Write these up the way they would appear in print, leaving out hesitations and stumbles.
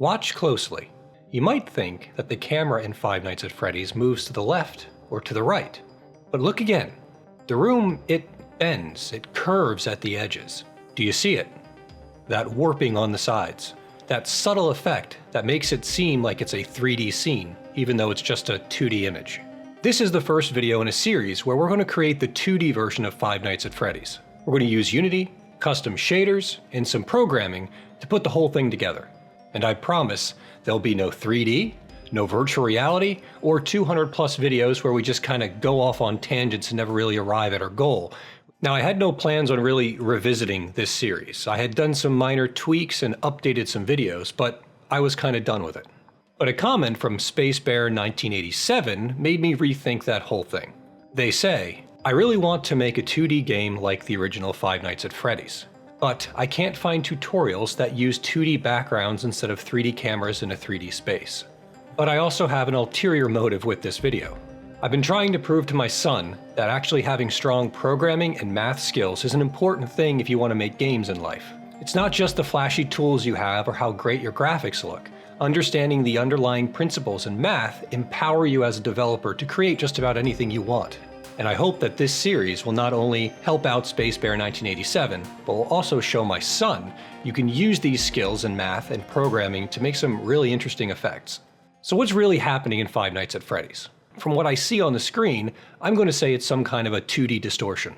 Watch closely. You might think that the camera in Five Nights at Freddy's moves to the left or to the right. But look again. The room, it bends, it curves at the edges. Do you see it? That warping on the sides. That subtle effect that makes it seem like it's a 3D scene, even though it's just a 2D image. This is the first video in a series where we're going to create the 2D version of Five Nights at Freddy's. We're going to use Unity, custom shaders, and some programming to put the whole thing together. And I promise there'll be no 3D, no virtual reality, or 200 plus videos where we just kind of go off on tangents and never really arrive at our goal. Now, I had no plans on really revisiting this series. I had done some minor tweaks and updated some videos, but I was kind of done with it. But a comment from SpaceBear1987 made me rethink that whole thing. They say, I really want to make a 2D game like the original Five Nights at Freddy's, but I can't find tutorials that use 2D backgrounds instead of 3D cameras in a 3D space. But I also have an ulterior motive with this video. I've been trying to prove to my son that actually having strong programming and math skills is an important thing if you want to make games in life. It's not just the flashy tools you have or how great your graphics look. Understanding the underlying principles in math empower you as a developer to create just about anything you want. And I hope that this series will not only help out SpaceBear1987, but will also show my son you can use these skills in math and programming to make some really interesting effects. So what's really happening in Five Nights at Freddy's? From what I see on the screen, I'm going to say it's some kind of a 2D distortion.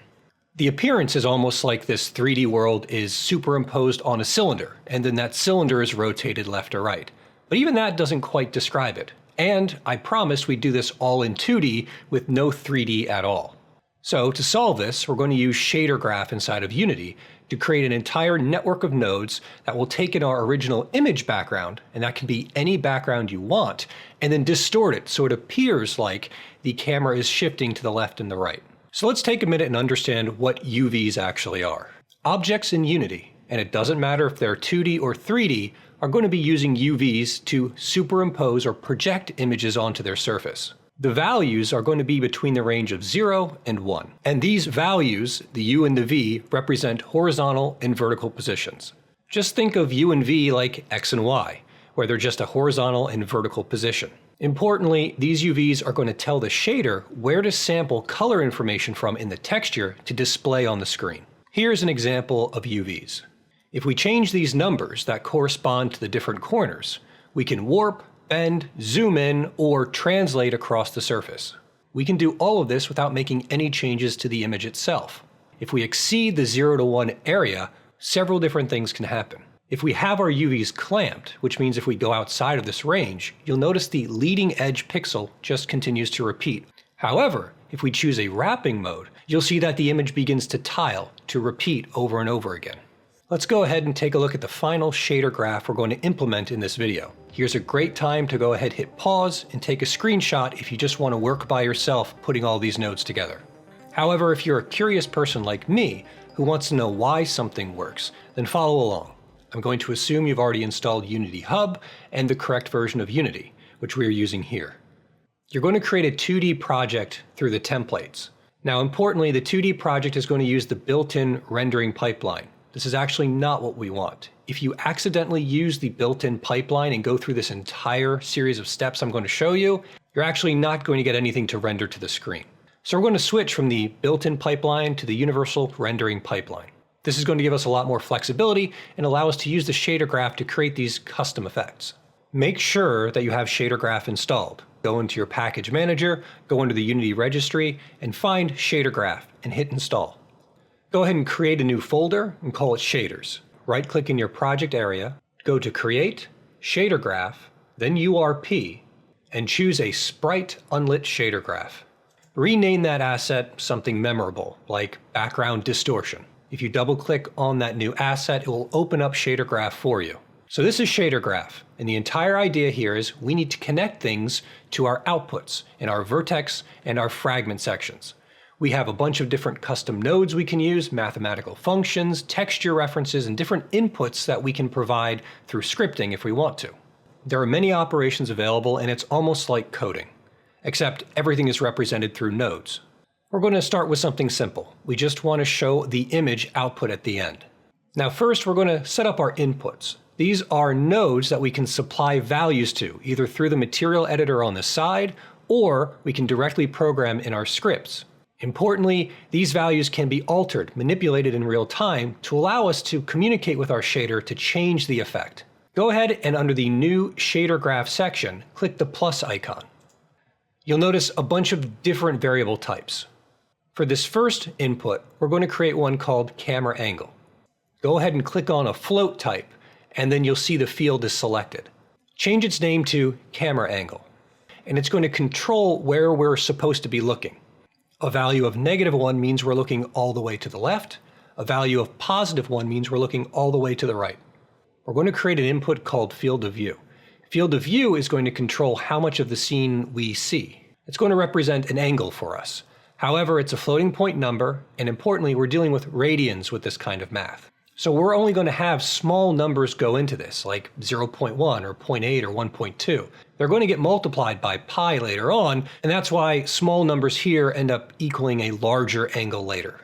The appearance is almost like this 3D world is superimposed on a cylinder, and then that cylinder is rotated left or right. But even that doesn't quite describe it. And I promised we'd do this all in 2D with no 3D at all. So to solve this, we're going to use shader graph inside of Unity to create an entire network of nodes that will take in our original image background, and that can be any background you want, and then distort it so it appears like the camera is shifting to the left and the right. So let's take a minute and understand what UVs actually are. Objects in Unity, and it doesn't matter if they're 2D or 3D, are going to be using UVs to superimpose or project images onto their surface. The values are going to be between the range of 0 and 1. And these values, the U and the V, represent horizontal and vertical positions. Just think of U and V like X and Y, where they're just a horizontal and vertical position. Importantly, these UVs are going to tell the shader where to sample color information from in the texture to display on the screen. Here's an example of UVs. If we change these numbers that correspond to the different corners, we can warp, bend, zoom in, or translate across the surface. We can do all of this without making any changes to the image itself. If we exceed the 0 to 1 area, several different things can happen. If we have our UVs clamped, which means if we go outside of this range, you'll notice the leading edge pixel just continues to repeat. However, if we choose a wrapping mode, you'll see that the image begins to tile, to repeat over and over again. Let's go ahead and take a look at the final shader graph we're going to implement in this video. Here's a great time to go ahead, hit pause, and take a screenshot if you just want to work by yourself putting all these nodes together. However, if you're a curious person like me who wants to know why something works, then follow along. I'm going to assume you've already installed Unity Hub and the correct version of Unity, which we are using here. You're going to create a 2D project through the templates. Now, importantly, the 2D project is going to use the built-in rendering pipeline. This is actually not what we want. If you accidentally use the built-in pipeline and go through this entire series of steps I'm going to show you, you're actually not going to get anything to render to the screen. So we're going to switch from the built-in pipeline to the universal rendering pipeline. This is going to give us a lot more flexibility and allow us to use the shader graph to create these custom effects. Make sure that you have shader graph installed. Go into your package manager, go into the Unity registry, and find shader graph and hit install. Go ahead and create a new folder and call it Shaders. Right-click in your project area, go to Create, Shader Graph, then URP, and choose a Sprite Unlit Shader Graph. Rename that asset something memorable, like Background Distortion. If you double-click on that new asset, it will open up Shader Graph for you. So this is Shader Graph, and the entire idea here is we need to connect things to our outputs in our vertex and our fragment sections. We have a bunch of different custom nodes we can use, mathematical functions, texture references, and different inputs that we can provide through scripting if we want to. There are many operations available, and it's almost like coding, except everything is represented through nodes. We're going to start with something simple. We just want to show the image output at the end. Now first, we're going to set up our inputs. These are nodes that we can supply values to, either through the material editor on the side, or we can directly program in our scripts. Importantly, these values can be altered, manipulated in real time to allow us to communicate with our shader to change the effect. Go ahead and under the New Shader Graph section, click the plus icon. You'll notice a bunch of different variable types. For this first input, we're going to create one called camera angle. Go ahead and click on a float type, and then you'll see the field is selected. Change its name to camera angle, and it's going to control where we're supposed to be looking. A value of -1 means we're looking all the way to the left. A value of +1 means we're looking all the way to the right. We're going to create an input called field of view. Field of view is going to control how much of the scene we see. It's going to represent an angle for us. However, it's a floating point number, and importantly, we're dealing with radians with this kind of math. So we're only going to have small numbers go into this, like 0.1 or 0.8 or 1.2. They're going to get multiplied by pi later on, and that's why small numbers here end up equaling a larger angle later.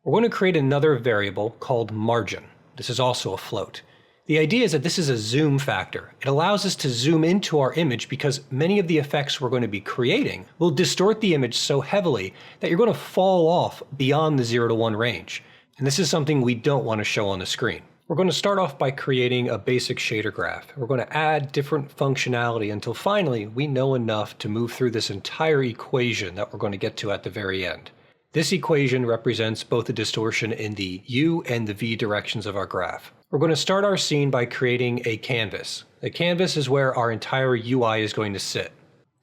We're going to create another variable called margin. This is also a float. The idea is that this is a zoom factor. It allows us to zoom into our image because many of the effects we're going to be creating will distort the image so heavily that you're going to fall off beyond the 0 to 1 range. And this is something we don't want to show on the screen. We're going to start off by creating a basic shader graph. We're going to add different functionality until finally we know enough to move through this entire equation that we're going to get to at the very end. This equation represents both the distortion in the U and the V directions of our graph. We're going to start our scene by creating a canvas. The canvas is where our entire UI is going to sit.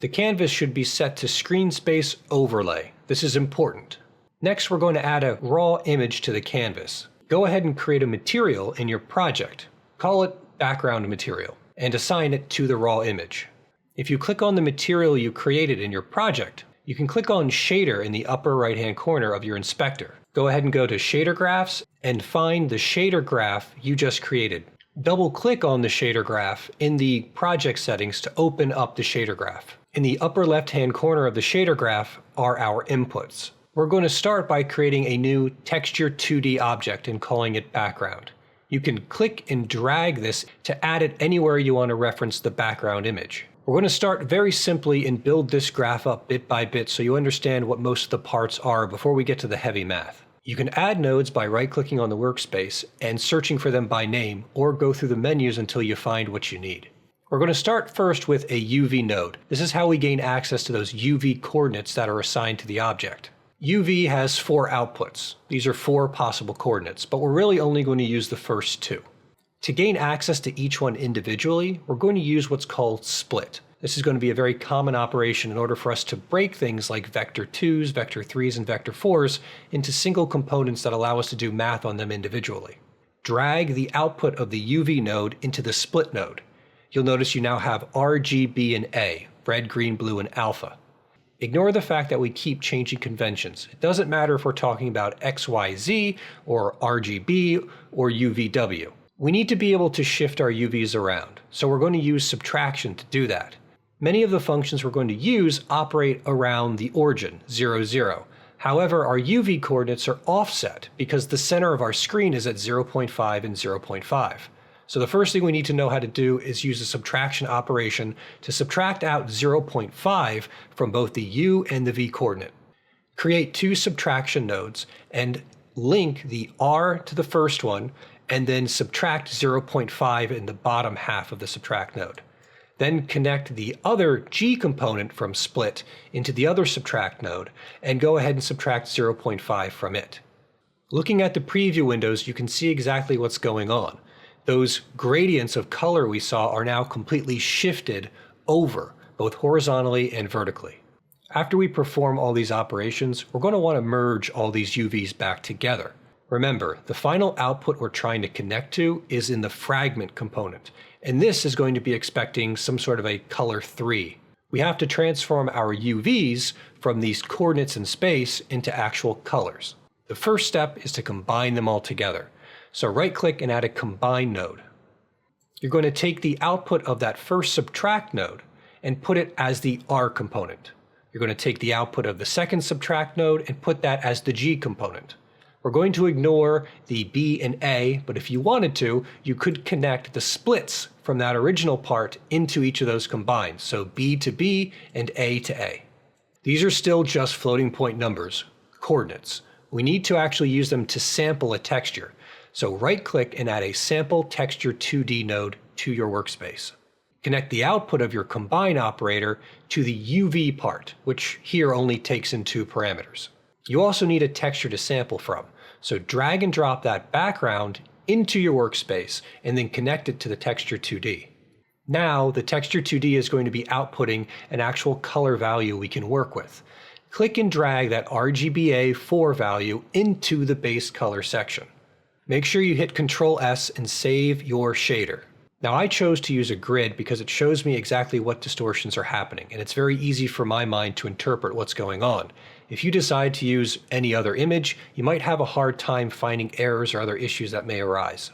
The canvas should be set to screen space overlay. This is important. Next, we're going to add a raw image to the canvas. Go ahead and create a material in your project. Call it background material and assign it to the raw image. If you click on the material you created in your project, you can click on Shader in the upper right-hand corner of your inspector. Go ahead and go to Shader Graphs and find the shader graph you just created. Double-click on the shader graph in the project settings to open up the shader graph. In the upper left-hand corner of the shader graph are our inputs. We're going to start by creating a new texture 2D object and calling it background. You can click and drag this to add it anywhere you want to reference the background image. We're going to start very simply and build this graph up bit by bit so you understand what most of the parts are before we get to the heavy math. You can add nodes by right-clicking on the workspace and searching for them by name, or go through the menus until you find what you need. We're going to start first with a UV node. This is how we gain access to those UV coordinates that are assigned to the object. UV has 4 outputs. These are 4 possible coordinates, but we're really only going to use the first 2. To gain access to each one individually, we're going to use what's called split. This is going to be a very common operation in order for us to break things like vector 2s, vector 3s, and vector 4s into single components that allow us to do math on them individually. Drag the output of the UV node into the split node. You'll notice you now have R, G, B, and A, red, green, blue, and alpha. Ignore the fact that we keep changing conventions. It doesn't matter if we're talking about XYZ or RGB or UVW. We need to be able to shift our UVs around, so we're going to use subtraction to do that. Many of the functions we're going to use operate around the origin, 0, 0. However, our UV coordinates are offset because the center of our screen is at 0.5 and 0.5. So the first thing we need to know how to do is use a subtraction operation to subtract out 0.5 from both the U and the V coordinate. Create 2 subtraction nodes and link the R to the first one, and then subtract 0.5 in the bottom half of the subtract node. Then connect the other G component from split into the other subtract node and go ahead and subtract 0.5 from it. Looking at the preview windows, you can see exactly what's going on. Those gradients of color we saw are now completely shifted over, both horizontally and vertically. After we perform all these operations, we're going to want to merge all these UVs back together. Remember, the final output we're trying to connect to is in the fragment component, and this is going to be expecting some sort of a color 3. We have to transform our UVs from these coordinates in space into actual colors. The first step is to combine them all together. So right-click and add a combine node. You're going to take the output of that first subtract node and put it as the R component. You're going to take the output of the second subtract node and put that as the G component. We're going to ignore the B and A, but if you wanted to, you could connect the splits from that original part into each of those combined, so B to B and A to A. These are still just floating point numbers, coordinates. We need to actually use them to sample a texture, so right-click and add a Sample Texture 2D node to your workspace. Connect the output of your combine operator to the UV part, which here only takes in 2 parameters. You also need a texture to sample from, so drag and drop that background into your workspace and then connect it to the Texture 2D. Now the Texture 2D is going to be outputting an actual color value we can work with. Click and drag that RGBA4 value into the base color section. Make sure you hit Ctrl S and save your shader. Now I chose to use a grid because it shows me exactly what distortions are happening, and it's very easy for my mind to interpret what's going on. If you decide to use any other image, you might have a hard time finding errors or other issues that may arise.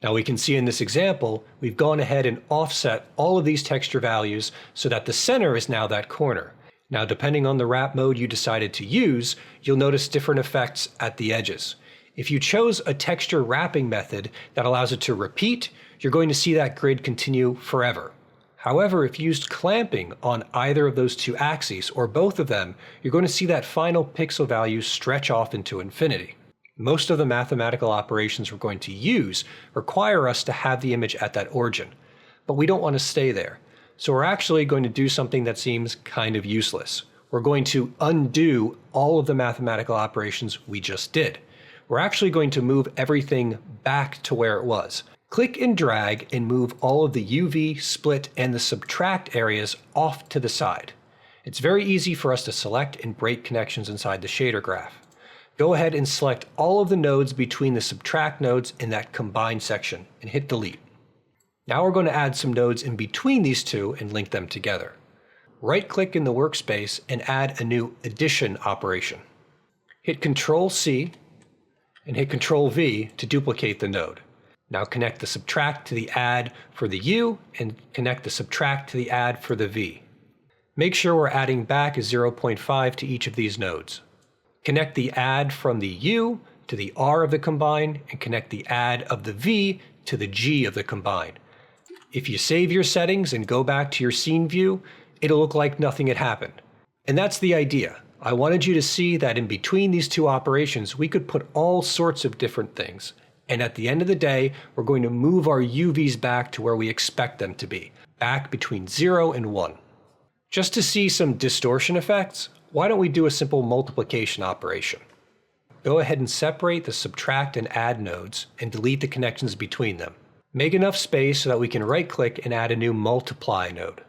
Now we can see in this example, we've gone ahead and offset all of these texture values so that the center is now that corner. Now depending on the wrap mode you decided to use, you'll notice different effects at the edges. If you chose a texture wrapping method that allows it to repeat, you're going to see that grid continue forever. However, if you used clamping on either of those 2 axes, or both of them, you're going to see that final pixel value stretch off into infinity. Most of the mathematical operations we're going to use require us to have the image at that origin, but we don't want to stay there. So we're actually going to do something that seems kind of useless. We're going to undo all of the mathematical operations we just did. We're actually going to move everything back to where it was. Click and drag and move all of the UV, split, and the subtract areas off to the side. It's very easy for us to select and break connections inside the shader graph. Go ahead and select all of the nodes between the subtract nodes in that combine section and hit delete. Now we're going to add some nodes in between these 2 and link them together. Right-click in the workspace and add a new addition operation. Hit Ctrl C and hit Ctrl V to duplicate the node. Now connect the subtract to the add for the U and connect the subtract to the add for the V. Make sure we're adding back a 0.5 to each of these nodes. Connect the add from the U to the R of the combine and connect the add of the V to the G of the combine. If you save your settings and go back to your scene view, it'll look like nothing had happened. And that's the idea. I wanted you to see that in between these 2 operations, we could put all sorts of different things. And at the end of the day, we're going to move our UVs back to where we expect them to be, back between 0 and 1. Just to see some distortion effects, why don't we do a simple multiplication operation? Go ahead and separate the subtract and add nodes and delete the connections between them. Make enough space so that we can right-click and add a new multiply node.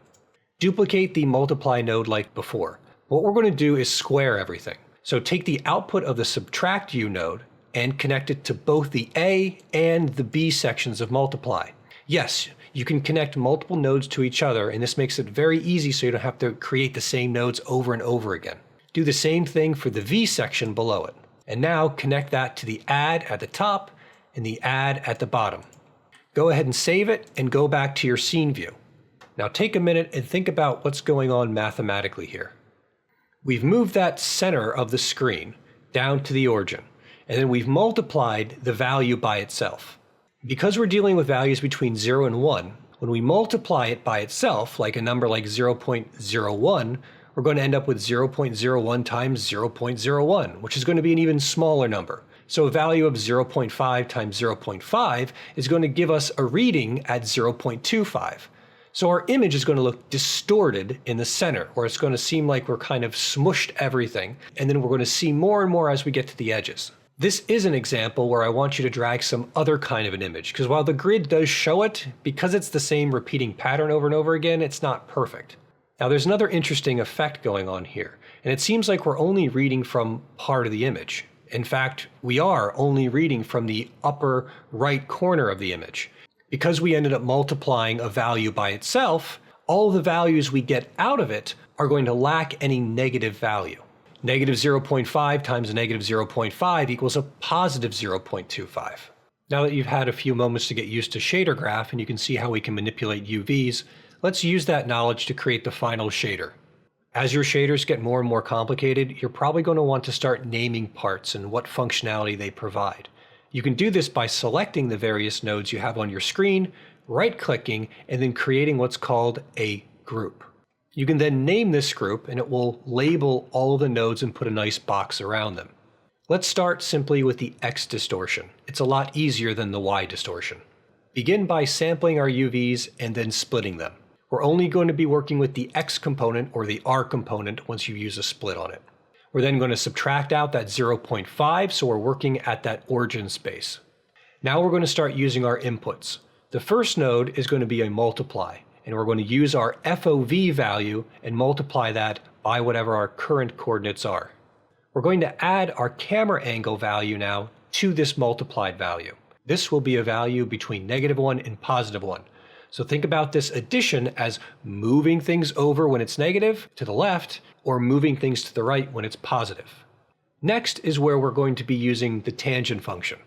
Duplicate the multiply node like before. What we're going to do is square everything. So take the output of the subtract U node and connect it to both the A and the B sections of multiply. Yes, you can connect multiple nodes to each other, and this makes it very easy so you don't have to create the same nodes over and over again. Do the same thing for the V section below it. And now connect that to the add at the top and the add at the bottom. Go ahead and save it and go back to your scene view. Now take a minute and think about what's going on mathematically here. We've moved that center of the screen down to the origin, and then we've multiplied the value by itself. Because we're dealing with values between 0 and 1, when we multiply it by itself, like a number like 0.01, we're going to end up with 0.01 times 0.01, which is going to be an even smaller number. So a value of 0.5 times 0.5 is going to give us a reading at 0.25. So our image is going to look distorted in the center, where it's going to seem like we're kind of smushed everything, and then we're going to see more and more as we get to the edges. This is an example where I want you to drag some other kind of an image, because while the grid does show it, because it's the same repeating pattern over and over again, it's not perfect. Now there's another interesting effect going on here, and it seems like we're only reading from part of the image. In fact, we are only reading from the upper right corner of the image. Because we ended up multiplying a value by itself, all the values we get out of it are going to lack any negative value. Negative 0.5 times negative 0.5 equals a positive 0.25. Now that you've had a few moments to get used to shader graph and you can see how we can manipulate UVs, let's use that knowledge to create the final shader. As your shaders get more and more complicated, you're probably going to want to start naming parts and what functionality they provide. You can do this by selecting the various nodes you have on your screen, right-clicking, and then creating what's called a group. You can then name this group and it will label all of the nodes and put a nice box around them. Let's start simply with the X distortion. It's a lot easier than the Y distortion. Begin by sampling our UVs and then splitting them. We're only going to be working with the X component or the R component once you use a split on it. We're then going to subtract out that 0.5, so we're working at that origin space. Now we're going to start using our inputs. The first node is going to be a multiply, and we're going to use our FOV value and multiply that by whatever our current coordinates are. We're going to add our camera angle value now to this multiplied value. This will be a value between -1 and +1. So think about this addition as moving things over when it's negative to the left or moving things to the right when it's positive. Next is where we're going to be using the tangent function.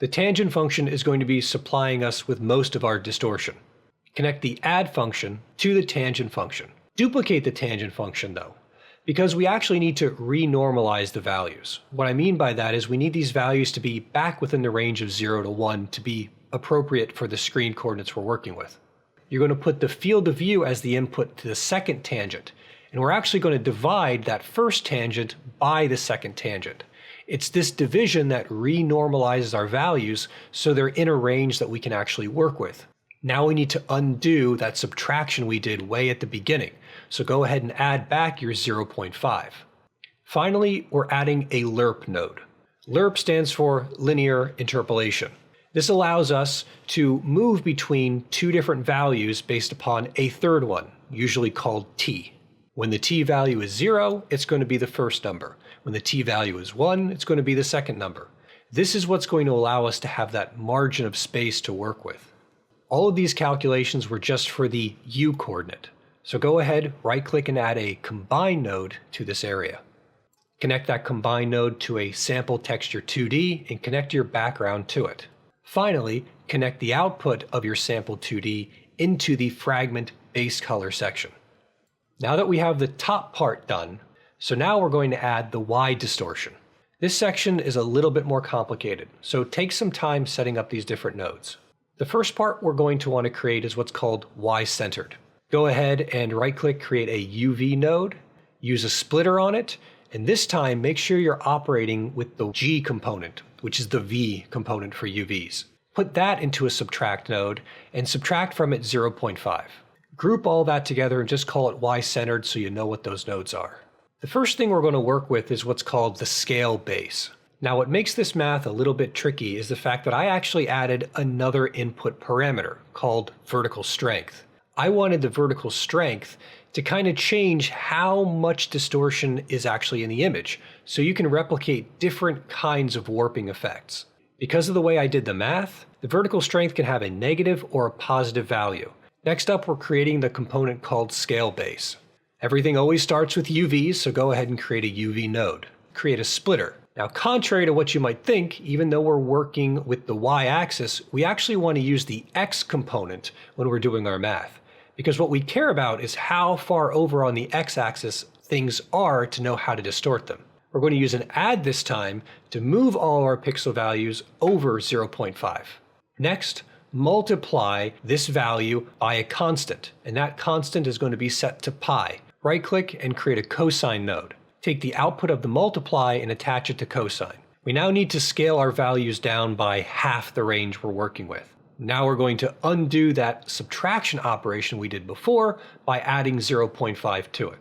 The tangent function is going to be supplying us with most of our distortion. Connect the add function to the tangent function. Duplicate the tangent function though, because we actually need to renormalize the values. What I mean by that is we need these values to be back within the range of 0 to 1 to be appropriate for the screen coordinates we're working with. You're going to put the field of view as the input to the second tangent, and we're actually going to divide that first tangent by the second tangent. It's this division that renormalizes our values so they're in a range that we can actually work with. Now we need to undo that subtraction we did way at the beginning, so go ahead and add back your 0.5. Finally, we're adding a lerp node. Lerp stands for linear interpolation. This allows us to move between two different values based upon a third one, usually called t. When the t value is 0, it's going to be the first number. When the t value is 1, it's going to be the second number. This is what's going to allow us to have that margin of space to work with. All of these calculations were just for the u coordinate. So go ahead, right-click and add a combine node to this area. Connect that combine node to a sample texture 2D and connect your background to it. Finally, connect the output of your sample 2D into the fragment base color section. Now that we have the top part done, so now we're going to add the Y distortion. This section is a little bit more complicated, so take some time setting up these different nodes. The first part we're going to want to create is what's called Y-centered. Go ahead and right-click, create a UV node, use a splitter on it, and this time make sure you're operating with the G component, which is the V component for UVs. Put that into a subtract node and subtract from it 0.5. Group all that together and just call it Y-centered so you know what those nodes are. The first thing we're going to work with is what's called the scale base. Now what makes this math a little bit tricky is the fact that I actually added another input parameter called vertical strength. I wanted the vertical strength to kind of change how much distortion is actually in the image, so you can replicate different kinds of warping effects. Because of the way I did the math, the vertical strength can have a negative or a positive value. Next up, we're creating the component called scale base. Everything always starts with UVs, so go ahead and create a UV node. Create a splitter. Now, contrary to what you might think, even though we're working with the y-axis, we actually want to use the x component when we're doing our math. Because what we care about is how far over on the x-axis things are to know how to distort them. We're going to use an add this time to move all our pixel values over 0.5. Next, multiply this value by a constant, and that constant is going to be set to pi. Right-click and create a cosine node. Take the output of the multiply and attach it to cosine. We now need to scale our values down by half the range we're working with. Now we're going to undo that subtraction operation we did before by adding 0.5 to it.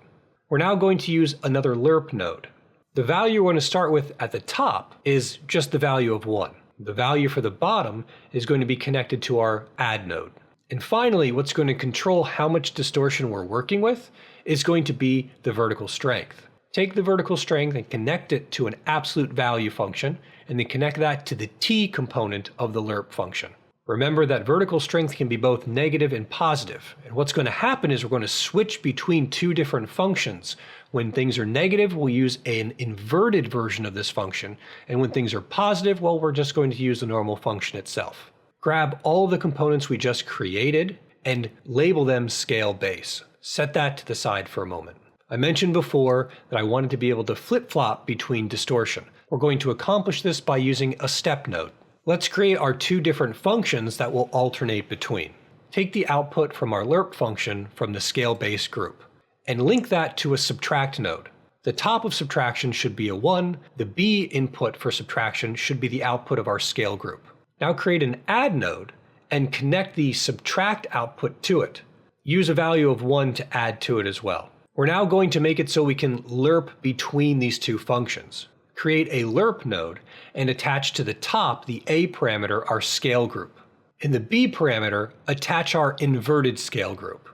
We're now going to use another lerp node. The value we're going to start with at the top is just the value of 1. The value for the bottom is going to be connected to our add node. And finally, what's going to control how much distortion we're working with is going to be the vertical strength. Take the vertical strength and connect it to an absolute value function, and then connect that to the t component of the lerp function. Remember that vertical strength can be both negative and positive, and what's going to happen is we're going to switch between two different functions. When things are negative, we'll use an inverted version of this function, and when things are positive, well, we're just going to use the normal function itself. Grab all the components we just created and label them scale base. Set that to the side for a moment. I mentioned before that I wanted to be able to flip-flop between distortion. We're going to accomplish this by using a step node. Let's create our two different functions that will alternate between. Take the output from our lerp function from the scale base group and link that to a subtract node. The top of subtraction should be a 1, the B input for subtraction should be the output of our scale group. Now create an add node and connect the subtract output to it. Use a value of 1 to add to it as well. We're now going to make it so we can lerp between these two functions. Create a lerp node and attach to the top the A parameter, our scale group. In the B parameter, attach our inverted scale group.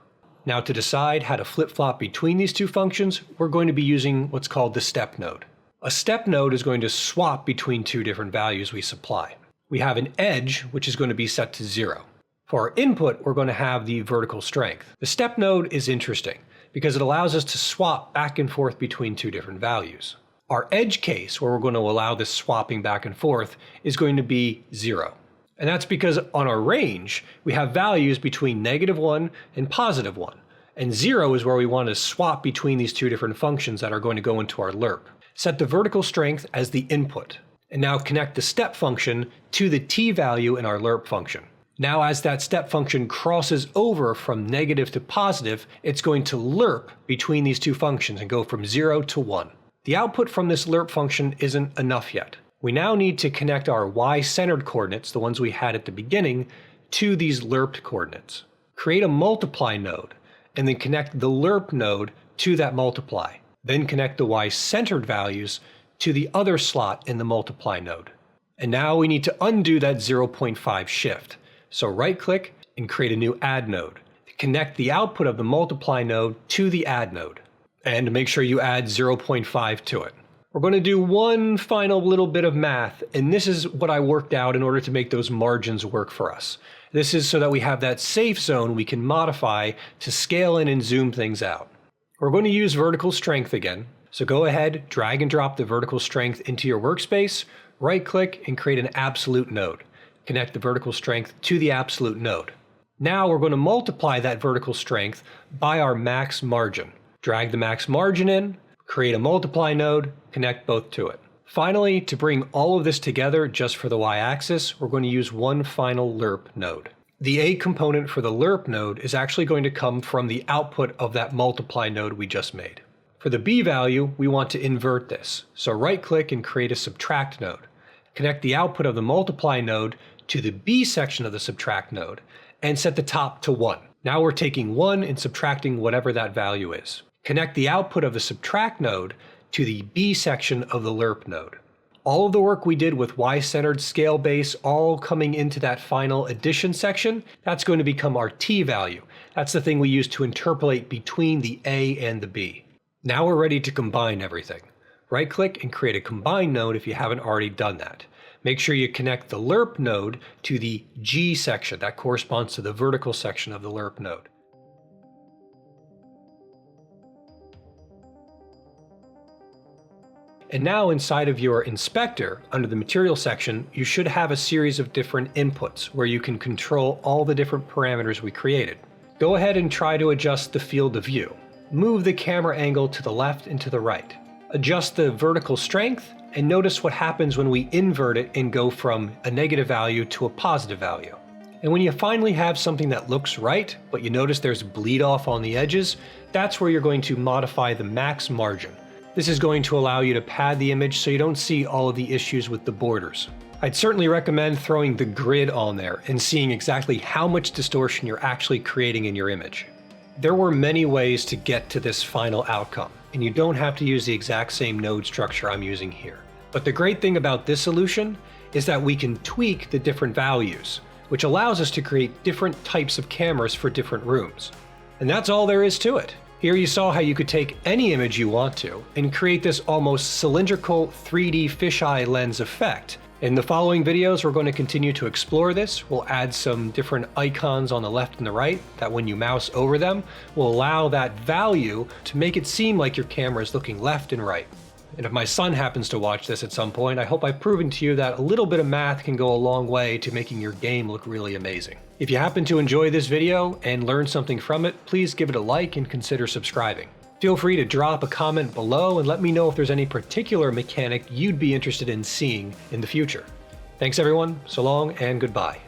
Now to decide how to flip-flop between these two functions, we're going to be using what's called the step node. A step node is going to swap between two different values we supply. We have an edge, which is going to be set to 0. For our input, we're going to have the vertical strength. The step node is interesting because it allows us to swap back and forth between two different values. Our edge case, where we're going to allow this swapping back and forth, is going to be 0. And that's because on our range, we have values between -1 and +1. And 0 is where we want to swap between these two different functions that are going to go into our lerp. Set the vertical strength as the input. And now connect the step function to the t value in our lerp function. Now as that step function crosses over from negative to positive, it's going to lerp between these two functions and go from 0 to 1. The output from this lerp function isn't enough yet. We now need to connect our y-centered coordinates, the ones we had at the beginning, to these lerped coordinates. Create a multiply node, and then connect the lerp node to that multiply. Then connect the y-centered values to the other slot in the multiply node. And now we need to undo that 0.5 shift. So right-click and create a new add node. Connect the output of the multiply node to the add node. And make sure you add 0.5 to it. We're going to do one final little bit of math, and this is what I worked out in order to make those margins work for us. This is so that we have that safe zone we can modify to scale in and zoom things out. We're going to use vertical strength again, so go ahead, drag and drop the vertical strength into your workspace, right-click and create an absolute node. Connect the vertical strength to the absolute node. Now we're going to multiply that vertical strength by our max margin. Drag the max margin in, create a multiply node, connect both to it. Finally, to bring all of this together just for the y-axis, we're going to use one final lerp node. The A component for the lerp node is actually going to come from the output of that multiply node we just made. For the B value, we want to invert this. So right-click and create a subtract node. Connect the output of the multiply node to the B section of the subtract node and set the top to 1. Now we're taking 1 and subtracting whatever that value is. Connect the output of the subtract node to the B section of the lerp node. All of the work we did with y-centered scale base all coming into that final addition section, that's going to become our t value. That's the thing we use to interpolate between the A and the B. Now we're ready to combine everything. Right-click and create a combine node if you haven't already done that. Make sure you connect the lerp node to the G section. That corresponds to the vertical section of the lerp node. And now inside of your inspector, under the material section, you should have a series of different inputs where you can control all the different parameters we created. Go ahead and try to adjust the field of view. Move the camera angle to the left and to the right. Adjust the vertical strength and notice what happens when we invert it and go from a negative value to a positive value. And when you finally have something that looks right, but you notice there's bleed off on the edges, that's where you're going to modify the max margin. This is going to allow you to pad the image so you don't see all of the issues with the borders. I'd certainly recommend throwing the grid on there and seeing exactly how much distortion you're actually creating in your image. There were many ways to get to this final outcome, and you don't have to use the exact same node structure I'm using here. But the great thing about this solution is that we can tweak the different values, which allows us to create different types of cameras for different rooms. And that's all there is to it. Here you saw how you could take any image you want to and create this almost cylindrical 3D fisheye lens effect. In the following videos, we're going to continue to explore this. We'll add some different icons on the left and the right that when you mouse over them, will allow that value to make it seem like your camera is looking left and right. And if my son happens to watch this at some point, I hope I've proven to you that a little bit of math can go a long way to making your game look really amazing. If you happen to enjoy this video and learn something from it, please give it a like and consider subscribing. Feel free to drop a comment below and let me know if there's any particular mechanic you'd be interested in seeing in the future. Thanks everyone, so long and goodbye.